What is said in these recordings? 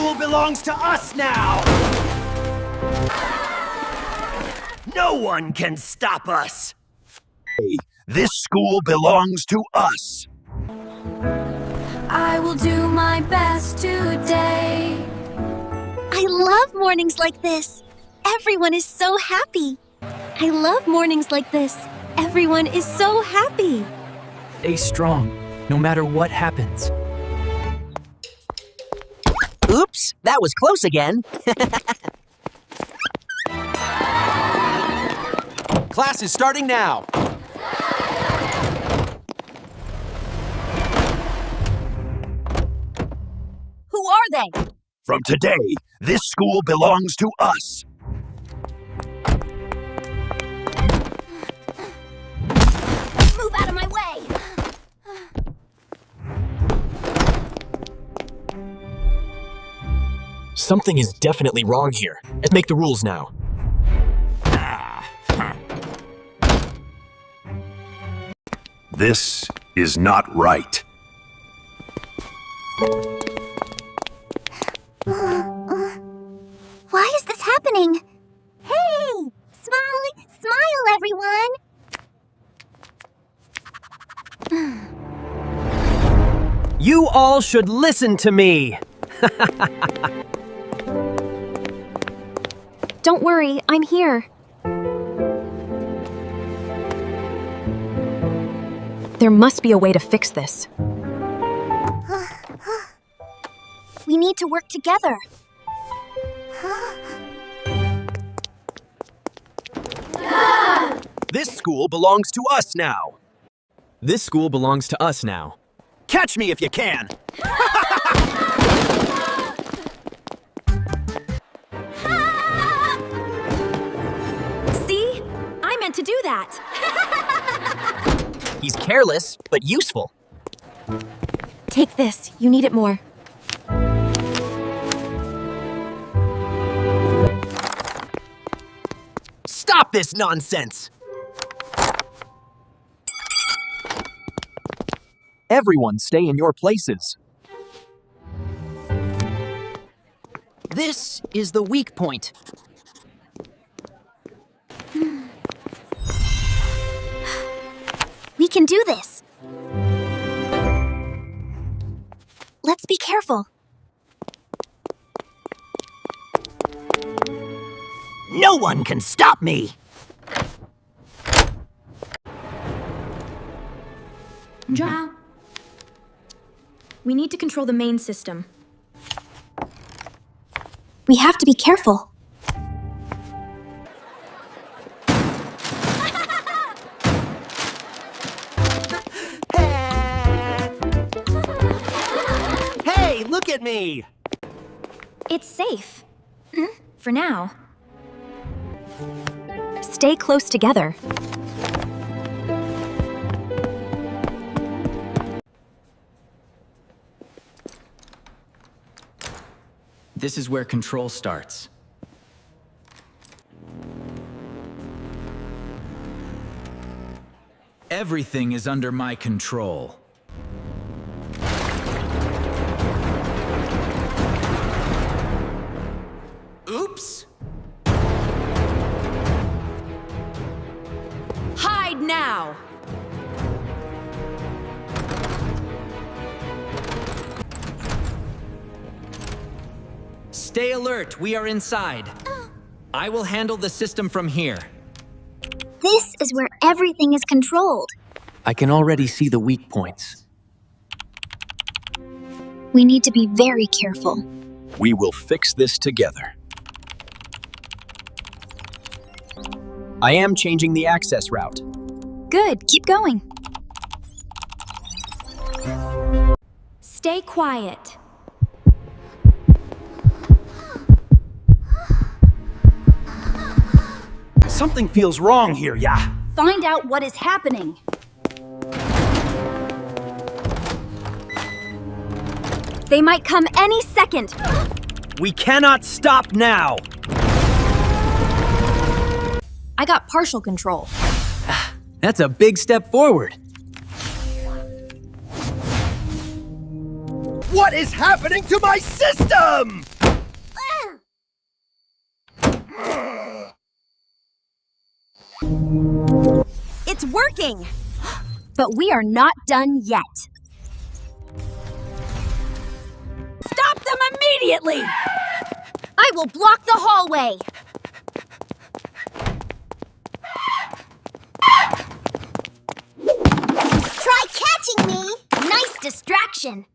school belongs to us now! No one can stop us! This school belongs to us! I will do my best today. I love mornings like this. Everyone is so happy. I love mornings like this. Everyone is so happy. Stay strong, no matter what happens. Oops, that was close again. Class is starting now. Who are they? From today, this school belongs to us. Move out of my way! Something is definitely wrong here. Let's make the rules now. This is not right. Why is this happening? Hey! Smile, everyone! You all should listen to me. Don't worry, I'm here. There must be a way to fix this. We need to work together. This school belongs to us now. This school belongs to us now. Catch me if you can. See? I meant to do that. He's careless, but useful. Take this. You need it more. Stop this nonsense! Everyone stay in your places. This is the weak point. We can do this. Let's be careful. No one can stop me! Ciao. We need to control the main system. We have to be careful. Hey, look at me! It's safe. For now. Stay close together. This is where control starts. Everything is under my control. Oops! Hide now! Stay alert, we are inside. I will handle the system from here. This is where everything is controlled. I can already see the weak points. We need to be very careful. We will fix this together. I am changing the access route. Good, keep going. Stay quiet. Something feels wrong here, yeah. Find out what is happening. They might come any second. We cannot stop now. I got partial control. That's a big step forward. What is happening to my system? It's working! But we are not done yet. Stop them immediately! I will block the hallway! Try catching me! Nice distraction!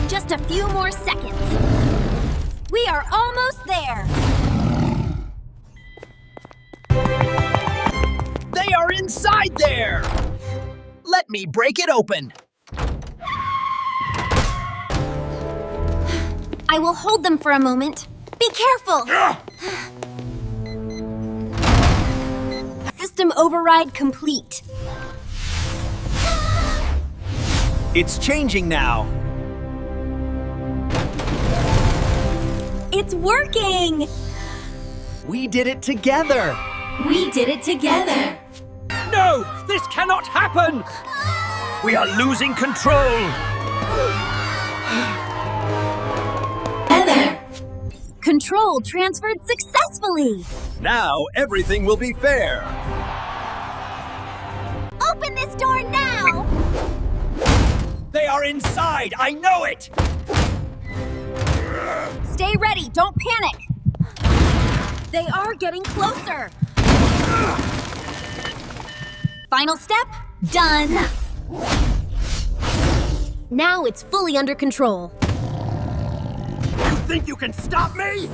Just a few more seconds. We are almost there! They are inside there! Let me break it open. I will hold them for a moment. Be careful! System override complete. It's changing now. It's working! We did it together. We did it together. No! This cannot happen! We are losing control. Control transferred successfully. Now everything will be fair. Open this door now! They are inside. I know it. Stay ready, don't panic! They are getting closer! Final step, done! Now it's fully under control. You think you can stop me?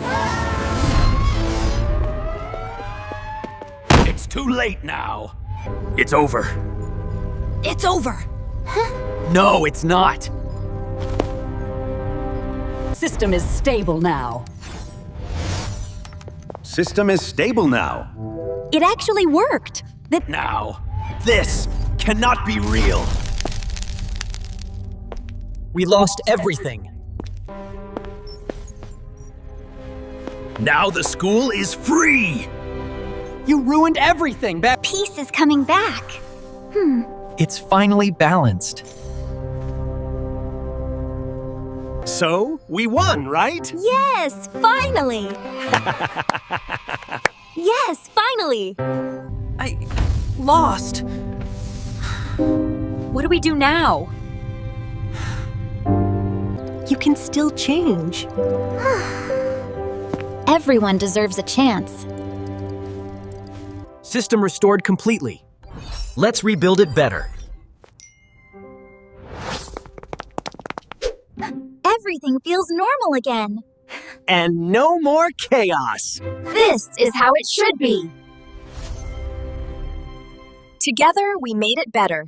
It's too late now. It's over. It's over! No, it's not. System is stable now. System is stable now. It actually worked! Now, this cannot be real. We lost everything. Now the school is free. You ruined everything, Peace is coming back. It's finally balanced. So, we won, right? Yes, finally! Yes, finally! I lost. What do we do now? You can still change. Everyone deserves a chance. System restored completely. Let's rebuild it better. Everything feels normal again. And no more chaos. This is how it should be. Together, we made it better.